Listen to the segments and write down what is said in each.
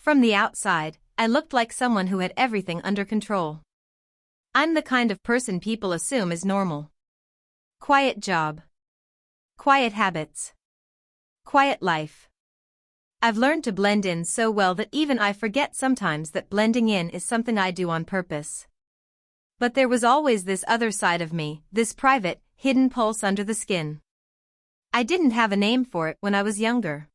From the outside, I looked like someone who had everything under control. I'm the kind of person people assume is normal. Quiet job. Quiet habits. Quiet life. I've learned to blend in so well that even I forget sometimes that blending in is something I do on purpose. But there was always this other side of me, this private, hidden pulse under the skin. I didn't have a name for it when I was younger.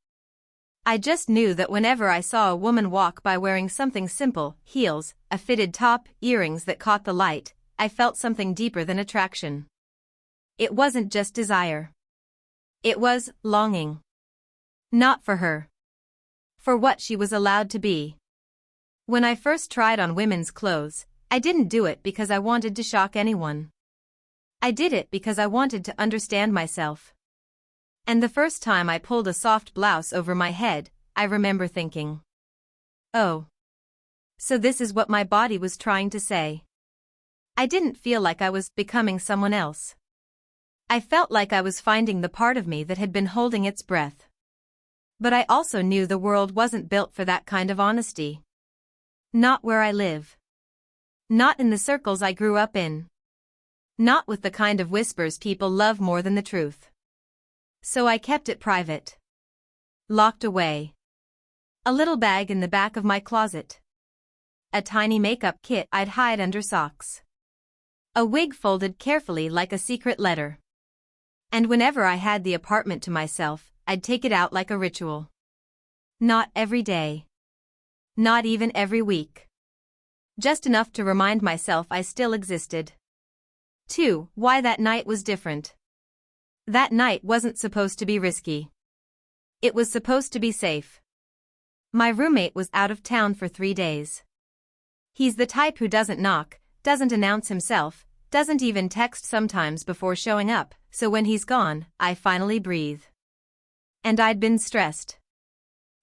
I just knew that whenever I saw a woman walk by wearing something simple, heels, a fitted top, earrings that caught the light, I felt something deeper than attraction. It wasn't just desire. It was longing. Not for her. For what she was allowed to be. When I first tried on women's clothes, I didn't do it because I wanted to shock anyone. I did it because I wanted to understand myself. And the first time I pulled a soft blouse over my head, I remember thinking, oh. So this is what my body was trying to say. I didn't feel like I was becoming someone else. I felt like I was finding the part of me that had been holding its breath. But I also knew the world wasn't built for that kind of honesty. Not where I live. Not in the circles I grew up in. Not with the kind of whispers people love more than the truth. So I kept it private. Locked away. A little bag in the back of my closet. A tiny makeup kit I'd hide under socks. A wig folded carefully like a secret letter. And whenever I had the apartment to myself, I'd take it out like a ritual. Not every day. Not even every week. Just enough to remind myself I still existed. 2. Why that night was different. That night wasn't supposed to be risky. It was supposed to be safe. My roommate was out of town for 3 days. He's the type who doesn't knock, doesn't announce himself, doesn't even text sometimes before showing up, so when he's gone, I finally breathe. And I'd been stressed.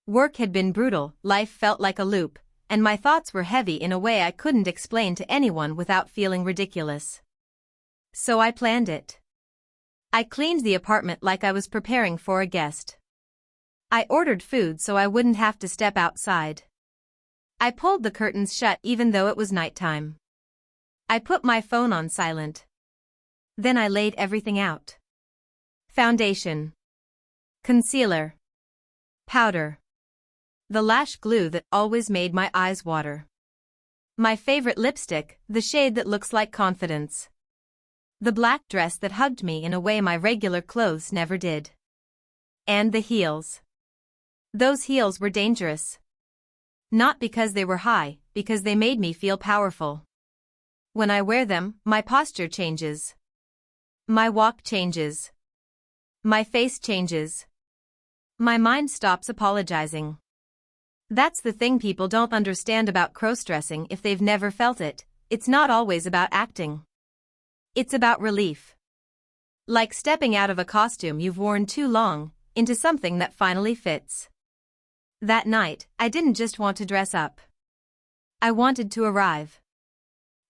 Work had been brutal, life felt like a loop, and my thoughts were heavy in a way I couldn't explain to anyone without feeling ridiculous. So I planned it. I cleaned the apartment like I was preparing for a guest. I ordered food so I wouldn't have to step outside. I pulled the curtains shut even though it was nighttime. I put my phone on silent. Then I laid everything out. Foundation. Concealer. Powder. The lash glue that always made my eyes water. My favorite lipstick, the shade that looks like confidence. The black dress that hugged me in a way my regular clothes never did. And the heels. Those heels were dangerous. Not because they were high, because they made me feel powerful. When I wear them, my posture changes. My walk changes. My face changes. My mind stops apologizing. That's the thing people don't understand about crossdressing if they've never felt it. It's not always about acting. It's about relief. Like stepping out of a costume you've worn too long, into something that finally fits. That night, I didn't just want to dress up. I wanted to arrive.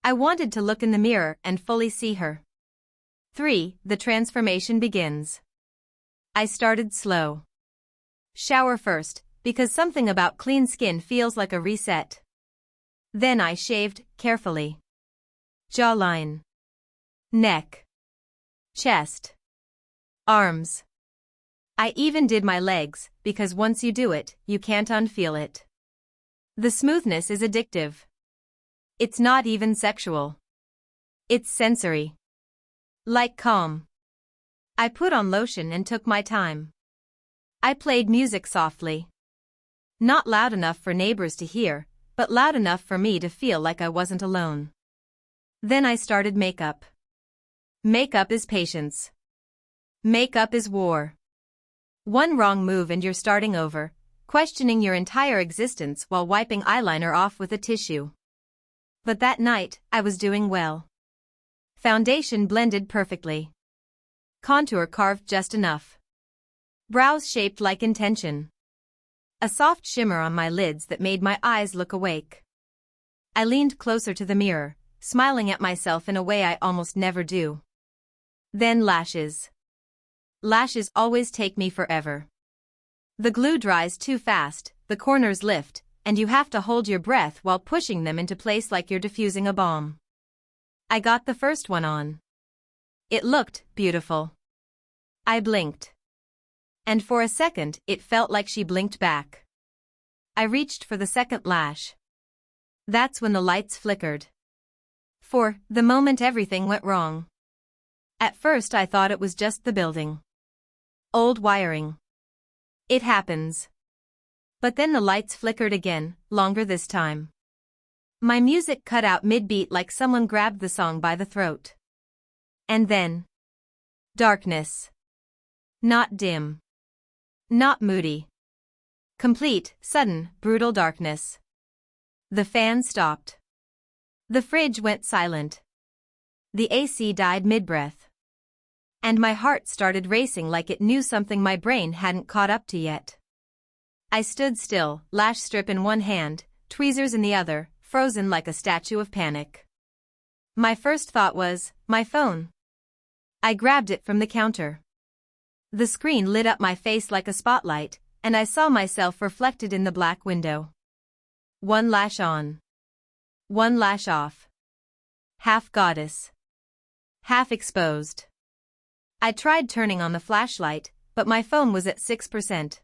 I wanted to look in the mirror and fully see her. 3. The transformation begins. I started slow. Shower first, because something about clean skin feels like a reset. Then I shaved, carefully. Jawline. Neck. Chest. Arms. I even did my legs, because once you do it, you can't unfeel it. The smoothness is addictive. It's not even sexual. It's sensory. Like calm. I put on lotion and took my time. I played music softly. Not loud enough for neighbors to hear, but loud enough for me to feel like I wasn't alone. Then I started makeup. Makeup is patience. Makeup is war. One wrong move and you're starting over, questioning your entire existence while wiping eyeliner off with a tissue. But that night, I was doing well. Foundation blended perfectly. Contour carved just enough. Brows shaped like intention. A soft shimmer on my lids that made my eyes look awake. I leaned closer to the mirror, smiling at myself in a way I almost never do. Then lashes. Lashes always take me forever. The glue dries too fast, the corners lift, and you have to hold your breath while pushing them into place like you're defusing a bomb. I got the first one on. It looked beautiful. I blinked. And for a second, it felt like she blinked back. I reached for the second lash. That's when the lights flickered. For the moment everything went wrong. At first I thought it was just the building. Old wiring. It happens. But then the lights flickered again, longer this time. My music cut out mid-beat like someone grabbed the song by the throat. And then... darkness. Not dim. Not moody. Complete, sudden, brutal darkness. The fan stopped. The fridge went silent. The AC died mid-breath. And my heart started racing like it knew something my brain hadn't caught up to yet. I stood still, lash strip in one hand, tweezers in the other, frozen like a statue of panic. My first thought was, my phone. I grabbed it from the counter. The screen lit up my face like a spotlight, and I saw myself reflected in the black window. One lash on. One lash off. Half goddess. Half exposed. I tried turning on the flashlight, but my phone was at 6%.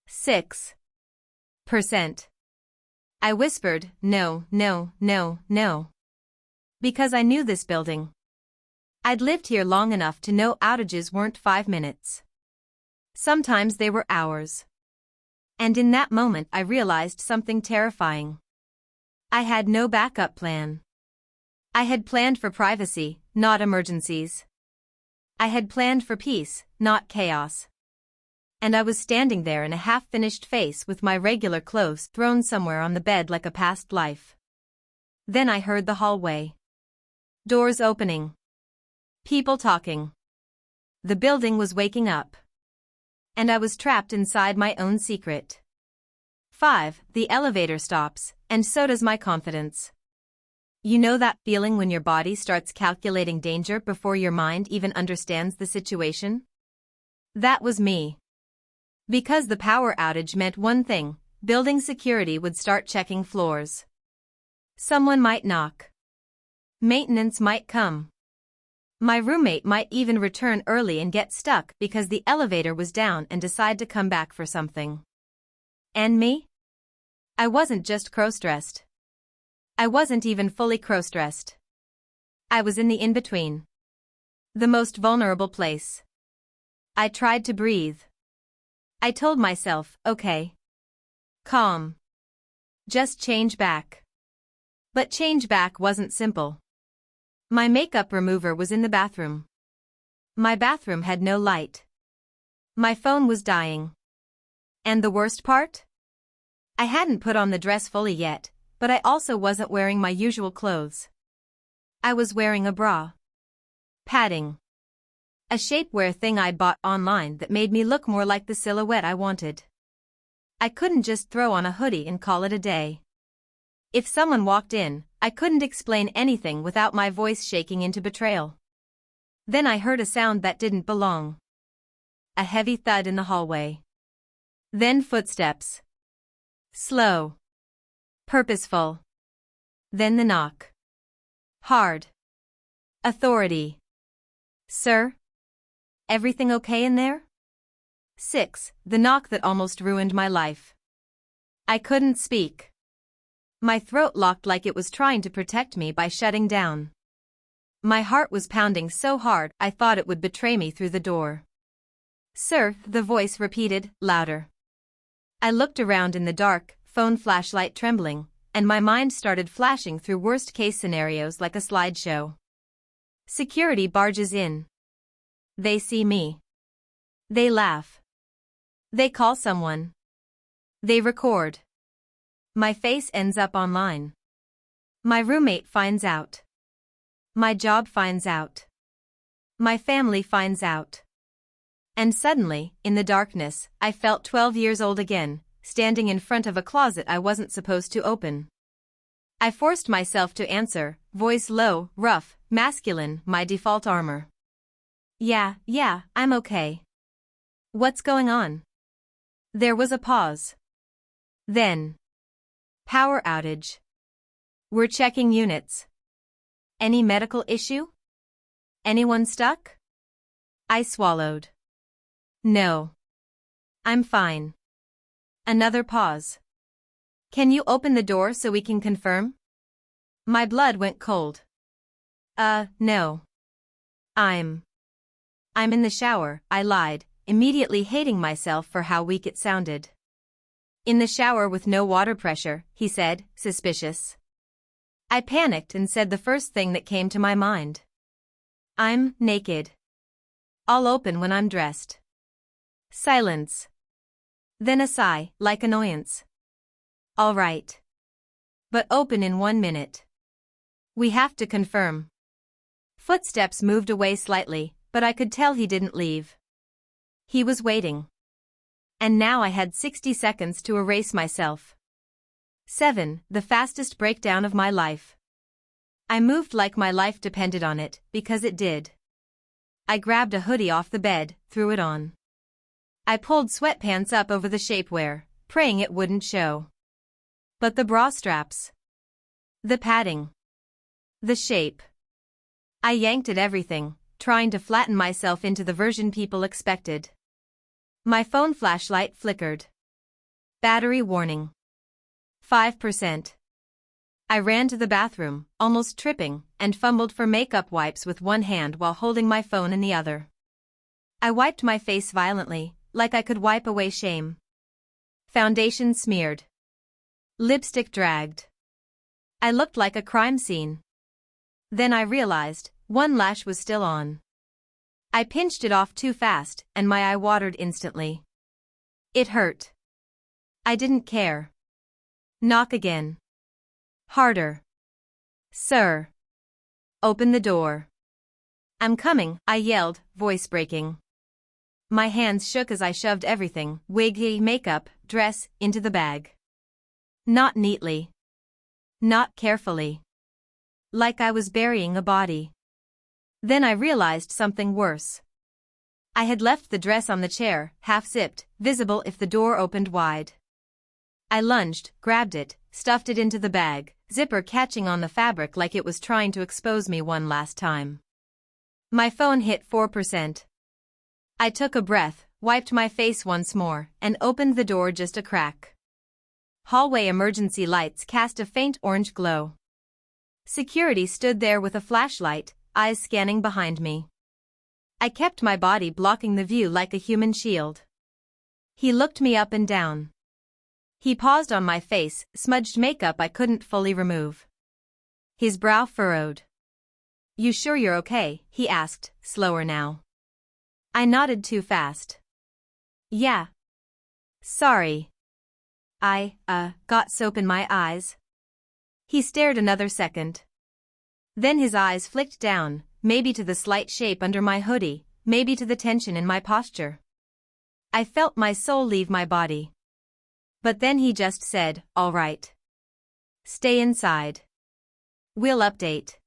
6%. I whispered, no, no, no, no. Because I knew this building. I'd lived here long enough to know outages weren't 5 minutes. Sometimes they were hours. And in that moment I realized something terrifying. I had no backup plan. I had planned for privacy, not emergencies. I had planned for peace, not chaos. And I was standing there in a half-finished face with my regular clothes thrown somewhere on the bed like a past life. Then I heard the hallway. Doors opening. People talking. The building was waking up. And I was trapped inside my own secret. 5. The elevator stops, and so does my confidence. You know that feeling when your body starts calculating danger before your mind even understands the situation? That was me. Because the power outage meant one thing, building security would start checking floors. Someone might knock. Maintenance might come. My roommate might even return early and get stuck because the elevator was down and decide to come back for something. And me? I wasn't just crossdressed. I wasn't even fully crossdressed. I was in the in-between. The most vulnerable place. I tried to breathe. I told myself, okay. Calm. Just change back. But change back wasn't simple. My makeup remover was in the bathroom. My bathroom had no light. My phone was dying. And the worst part? I hadn't put on the dress fully yet, but I also wasn't wearing my usual clothes. I was wearing a bra. Padding. A shapewear thing I'd bought online that made me look more like the silhouette I wanted. I couldn't just throw on a hoodie and call it a day. If someone walked in, I couldn't explain anything without my voice shaking into betrayal. Then I heard a sound that didn't belong. A heavy thud in the hallway. Then footsteps. Slow. Purposeful. Then the knock. Hard. Authority. Sir? Everything okay in there? 6. The knock that almost ruined my life. I couldn't speak. My throat locked like it was trying to protect me by shutting down. My heart was pounding so hard I thought it would betray me through the door. Sir, the voice repeated, louder. I looked around in the dark, phone flashlight trembling, and my mind started flashing through worst-case scenarios like a slideshow. Security barges in. They see me. They laugh. They call someone. They record. My face ends up online. My roommate finds out. My job finds out. My family finds out. And suddenly, in the darkness, I felt 12 years old again, standing in front of a closet I wasn't supposed to open. I forced myself to answer, voice low, rough, masculine, my default armor. Yeah, I'm okay. What's going on? There was a pause. Then. Power outage. We're checking units. Any medical issue? Anyone stuck? I swallowed. No. I'm fine. Another pause. Can you open the door so we can confirm? My blood went cold. No. I'm in the shower, I lied, immediately hating myself for how weak it sounded. In the shower with no water pressure, he said, suspicious. I panicked and said the first thing that came to my mind. I'm naked. I'll open when I'm dressed. Silence. Then a sigh, like annoyance. All right. But open in 1 minute. We have to confirm. Footsteps moved away slightly, but I could tell he didn't leave. He was waiting. And now I had 60 seconds to erase myself. 7. The fastest breakdown of my life. I moved like my life depended on it, because it did. I grabbed a hoodie off the bed, threw it on. I pulled sweatpants up over the shapewear, praying it wouldn't show. But the bra straps. The padding. The shape. I yanked at everything, trying to flatten myself into the version people expected. My phone flashlight flickered. Battery warning. 5%. I ran to the bathroom, almost tripping, and fumbled for makeup wipes with one hand while holding my phone in the other. I wiped my face violently, like I could wipe away shame. Foundation smeared. Lipstick dragged. I looked like a crime scene. Then I realized, one lash was still on. I pinched it off too fast, and my eye watered instantly. It hurt. I didn't care. Knock again. Harder. Sir. Open the door. I'm coming, I yelled, voice breaking. My hands shook as I shoved everything, wig, makeup, dress, into the bag. Not neatly. Not carefully. Like I was burying a body. Then I realized something worse. I had left the dress on the chair, half-zipped, visible if the door opened wide. I lunged, grabbed it, stuffed it into the bag, zipper catching on the fabric like it was trying to expose me one last time. My phone hit 4%. I took a breath, wiped my face once more, and opened the door just a crack. Hallway emergency lights cast a faint orange glow. Security stood there with a flashlight, eyes scanning behind me. I kept my body blocking the view like a human shield. He looked me up and down. He paused on my face, smudged makeup I couldn't fully remove. His brow furrowed. You sure you're okay? He asked, slower now. I nodded too fast. Yeah. Sorry. I, got soap in my eyes. He stared another second. Then his eyes flicked down, maybe to the slight shape under my hoodie, maybe to the tension in my posture. I felt my soul leave my body. But then he just said, all right. Stay inside. We'll update.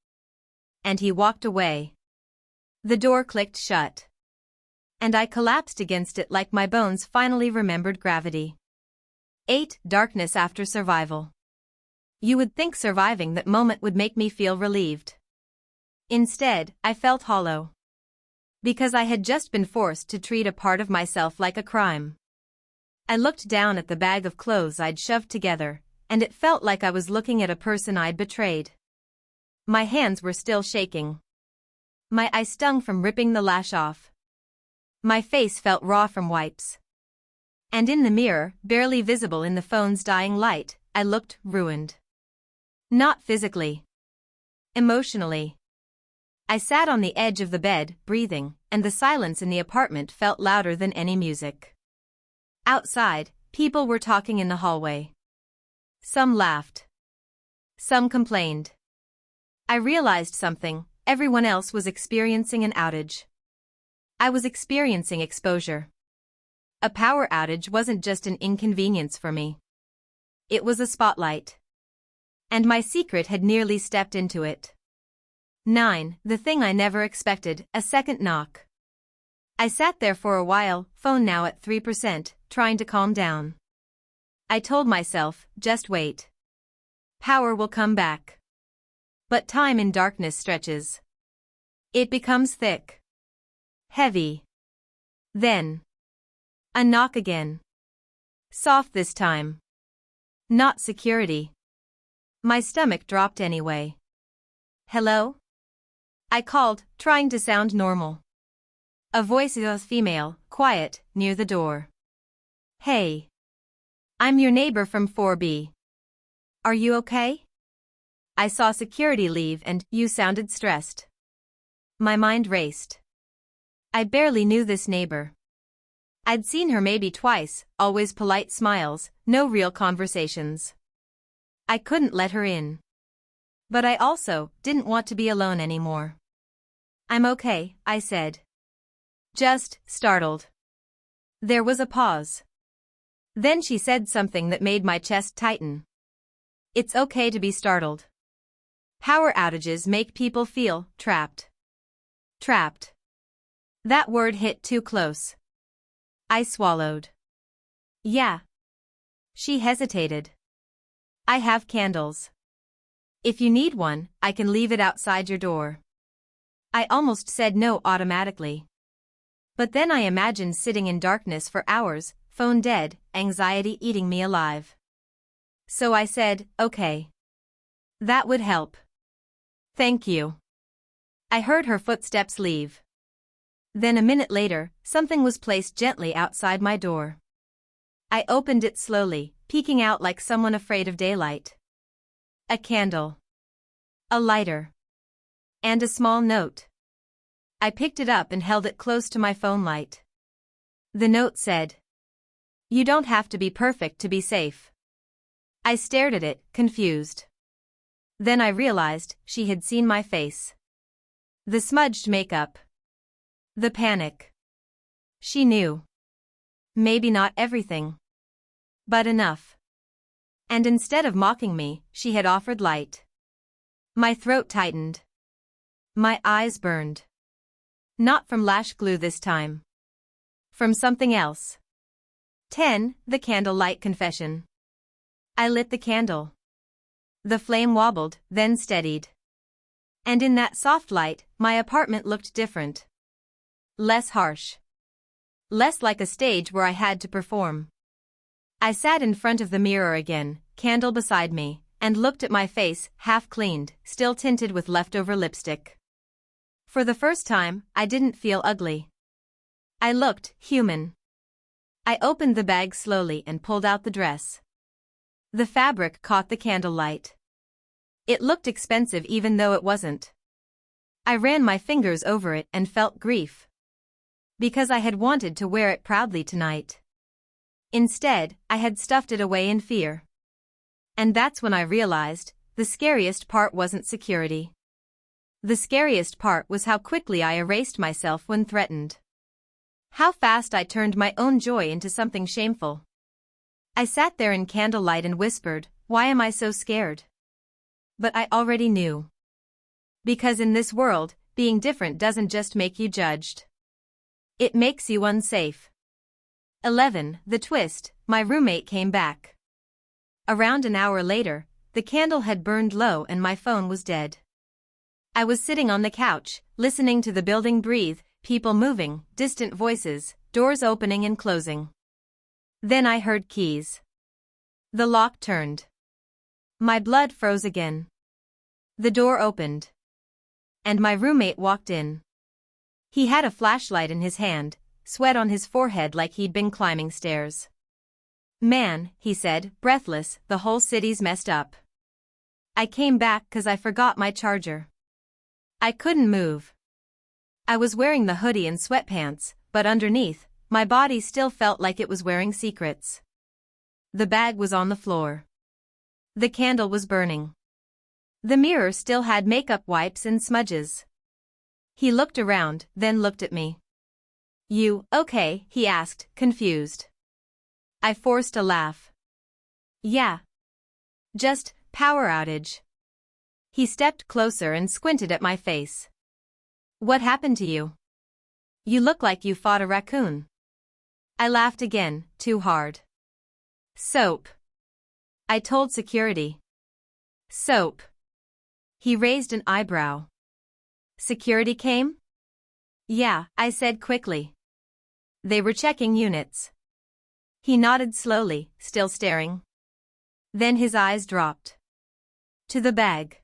And he walked away. The door clicked shut. And I collapsed against it like my bones finally remembered gravity. 8. Darkness after survival. You would think surviving that moment would make me feel relieved. Instead, I felt hollow. Because I had just been forced to treat a part of myself like a crime. I looked down at the bag of clothes I'd shoved together, and it felt like I was looking at a person I'd betrayed. My hands were still shaking. My eye stung from ripping the lash off. My face felt raw from wipes. And in the mirror, barely visible in the phone's dying light, I looked ruined. Not physically. Emotionally. I sat on the edge of the bed, breathing, and the silence in the apartment felt louder than any music. Outside, people were talking in the hallway. Some laughed. Some complained. I realized something, everyone else was experiencing an outage. I was experiencing exposure. A power outage wasn't just an inconvenience for me. It was a spotlight. And my secret had nearly stepped into it. 9. The thing I never expected, a second knock. I sat there for a while, phone now at 3%, trying to calm down. I told myself, just wait. Power will come back. But time in darkness stretches. It becomes thick. Heavy. Then. A knock again. Soft this time. Not security. My stomach dropped anyway. Hello? I called, trying to sound normal. A voice was female, quiet, near the door. Hey. I'm your neighbor from 4B. Are you okay? I saw security leave and you sounded stressed. My mind raced. I barely knew this neighbor. I'd seen her maybe twice, always polite smiles, no real conversations. I couldn't let her in. But I also didn't want to be alone anymore. I'm okay, I said. Just startled. There was a pause. Then she said something that made my chest tighten. It's okay to be startled. Power outages make people feel trapped. Trapped. That word hit too close. I swallowed. Yeah. She hesitated. I have candles. If you need one, I can leave it outside your door. I almost said no automatically. But then I imagined sitting in darkness for hours, phone dead, anxiety eating me alive. So I said, okay. That would help. Thank you. I heard her footsteps leave. Then a minute later, something was placed gently outside my door. I opened it slowly, peeking out like someone afraid of daylight. A candle. A lighter. And a small note. I picked it up and held it close to my phone light. The note said, "You don't have to be perfect to be safe." I stared at it, confused. Then I realized she had seen my face. The smudged makeup. The panic. She knew. Maybe not everything. But enough. And instead of mocking me, she had offered light. My throat tightened. My eyes burned. Not from lash glue this time. From something else. 10. The candlelight confession. I lit the candle. The flame wobbled, then steadied. And in that soft light, my apartment looked different. Less harsh. Less like a stage where I had to perform. I sat in front of the mirror again, candle beside me, and looked at my face, half cleaned, still tinted with leftover lipstick. For the first time, I didn't feel ugly. I looked human. I opened the bag slowly and pulled out the dress. The fabric caught the candlelight. It looked expensive even though it wasn't. I ran my fingers over it and felt grief. Because I had wanted to wear it proudly tonight. Instead, I had stuffed it away in fear. And that's when I realized, the scariest part wasn't security. The scariest part was how quickly I erased myself when threatened. How fast I turned my own joy into something shameful. I sat there in candlelight and whispered, "Why am I so scared?" But I already knew. Because in this world, being different doesn't just make you judged. It makes you unsafe. 11. The twist, my roommate came back. Around an hour later, the candle had burned low and my phone was dead. I was sitting on the couch, listening to the building breathe, people moving, distant voices, doors opening and closing. Then I heard keys. The lock turned. My blood froze again. The door opened. And my roommate walked in. He had a flashlight in his hand, sweat on his forehead like he'd been climbing stairs. "Man," he said, breathless, "the whole city's messed up. I came back 'cause I forgot my charger." I couldn't move. I was wearing the hoodie and sweatpants, but underneath, my body still felt like it was wearing secrets. The bag was on the floor. The candle was burning. The mirror still had makeup wipes and smudges. He looked around, then looked at me. "You okay?" he asked, confused. I forced a laugh. "Yeah. Just, power outage." He stepped closer and squinted at my face. "What happened to you? You look like you fought a raccoon." I laughed again, too hard. "Soap. I told security." Soap. He raised an eyebrow. Security came? Yeah, I said quickly. They were checking units. He nodded slowly, still staring. Then his eyes dropped to the bag.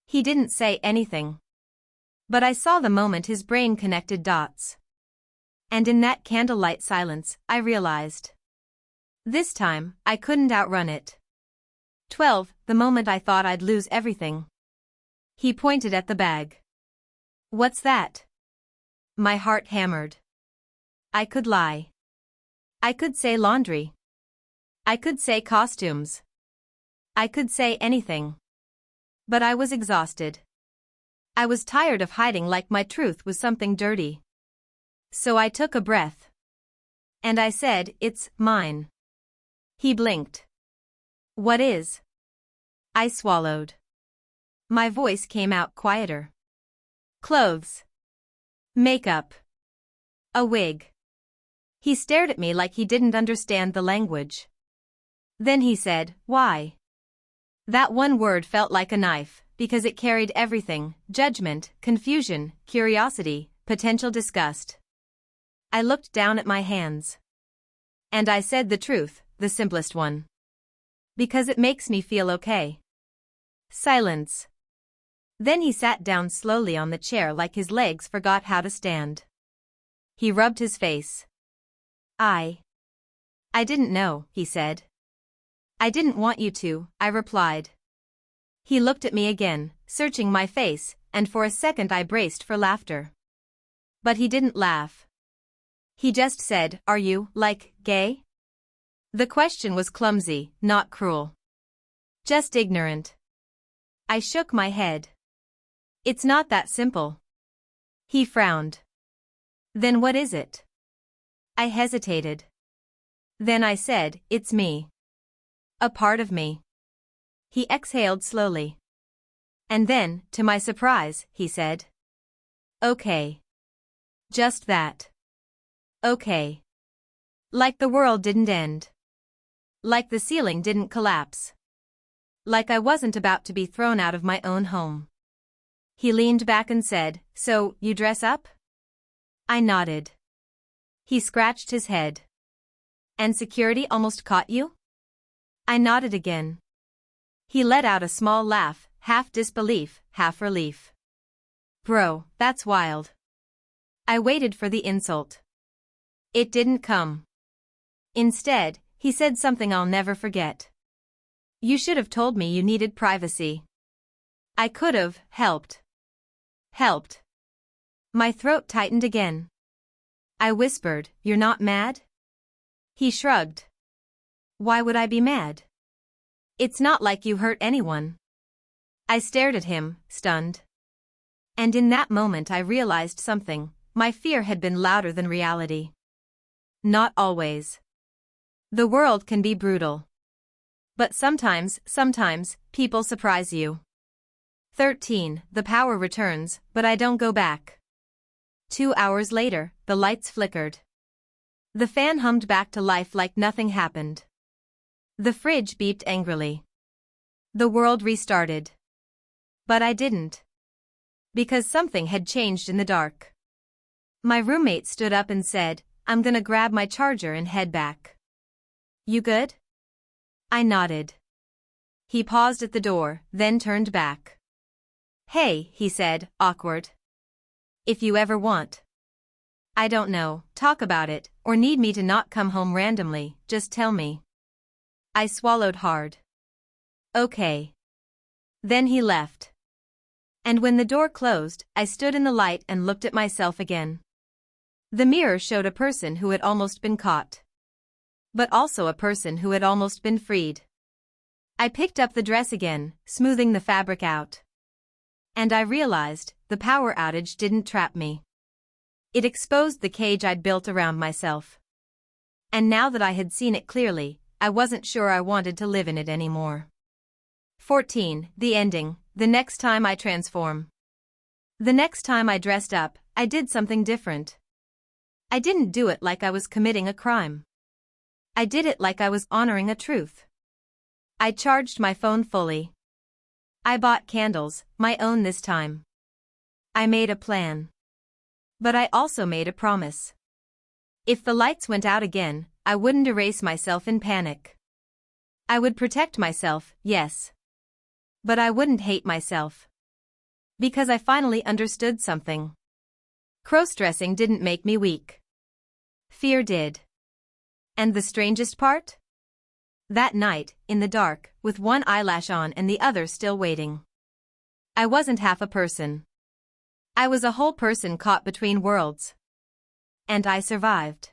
He didn't say anything. But I saw the moment his brain connected dots. And in that candlelight silence, I realized. This time, I couldn't outrun it. 12, the moment I thought I'd lose everything. He pointed at the bag. What's that? My heart hammered. I could lie. I could say laundry. I could say costumes. I could say anything. But I was exhausted. I was tired of hiding like my truth was something dirty. So I took a breath. And I said, it's mine. He blinked. What is? I swallowed. My voice came out quieter. Clothes. Makeup. A wig. He stared at me like he didn't understand the language. Then he said, why? That one word felt like a knife, because it carried everything: judgment, confusion, curiosity, potential disgust. I looked down at my hands. And I said the truth, the simplest one. Because it makes me feel okay. Silence. Then he sat down slowly on the chair like his legs forgot how to stand. He rubbed his face. I didn't know, he said. I didn't want you to, I replied. He looked at me again, searching my face, and for a second I braced for laughter. But he didn't laugh. He just said, are you, like, gay? The question was clumsy, not cruel. Just ignorant. I shook my head. It's not that simple. He frowned. Then what is it? I hesitated. Then I said, it's me. A part of me. He exhaled slowly. And then, to my surprise, he said, okay. Just that. Okay. Like the world didn't end. Like the ceiling didn't collapse. Like I wasn't about to be thrown out of my own home. He leaned back and said, so, you dress up? I nodded. He scratched his head. And security almost caught you? I nodded again. He let out a small laugh, half disbelief, half relief. Bro, that's wild. I waited for the insult. It didn't come. Instead, he said something I'll never forget. You should have told me you needed privacy. I could have helped. Helped. My throat tightened again. I whispered, you're not mad? He shrugged. Why would I be mad? It's not like you hurt anyone. I stared at him, stunned. And in that moment I realized something: my fear had been louder than reality. Not always. The world can be brutal. But sometimes, people surprise you. 13. The power returns, but I don't go back. 2 hours later, the lights flickered. The fan hummed back to life like nothing happened. The fridge beeped angrily. The world restarted. But I didn't. Because something had changed in the dark. My roommate stood up and said, I'm gonna grab my charger and head back. You good? I nodded. He paused at the door, then turned back. Hey, he said, awkward. If you ever want. I don't know, talk about it, or need me to not come home randomly, just tell me. I swallowed hard. Okay. Then he left. And when the door closed, I stood in the light and looked at myself again. The mirror showed a person who had almost been caught. But also a person who had almost been freed. I picked up the dress again, smoothing the fabric out. And I realized, the power outage didn't trap me. It exposed the cage I'd built around myself. And now that I had seen it clearly, I wasn't sure I wanted to live in it anymore. 14. The ending. The next time I transform. The next time I dressed up, I did something different. I didn't do it like I was committing a crime. I did it like I was honoring a truth. I charged my phone fully. I bought candles, my own this time. I made a plan. But I also made a promise. If the lights went out again, I wouldn't erase myself in panic. I would protect myself, yes. But I wouldn't hate myself. Because I finally understood something. Crossdressing didn't make me weak. Fear did. And the strangest part? That night, in the dark, with one eyelash on and the other still waiting. I wasn't half a person. I was a whole person caught between worlds. And I survived.